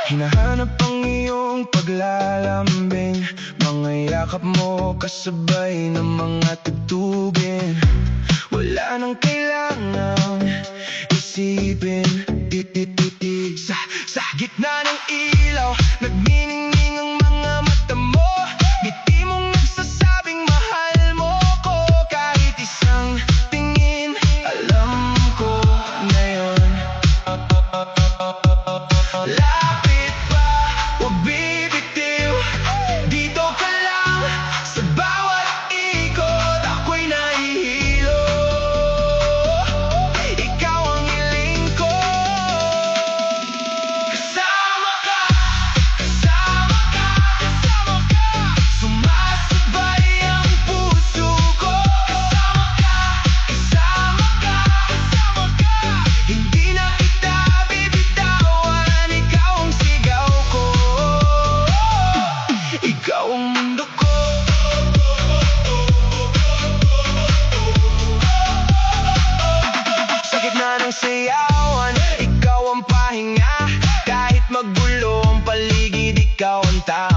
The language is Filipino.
Hinahanap ang iyong paglalambing, mga yakap mo kasabay ng mga tugtugin. Wala nang kailangang isipin. Titititig sa gitna ng ilaw, nagniningning ang mga mata mo. Ngiti mong nagsasabing mahal mo ko. Kahit isang tingin, alam ko na yun. Lapit pa, huwag bibitiw. Dito ka lang, sa bawat ikot ako'y nahihilo. Ikaw ang hiling ko. Kasama ka, kasama ka, kasama ka. Sumasabay ang puso ko. Kasama ka, kasama ka, kasama ka. Hindi na kita bibitawan. Ikaw ang sigaw ko. Ikaw ang mundo ko. Sa gitna ng sayawan, ikaw ang pahinga. Kahit magulo ang paligid, ikaw ang tao.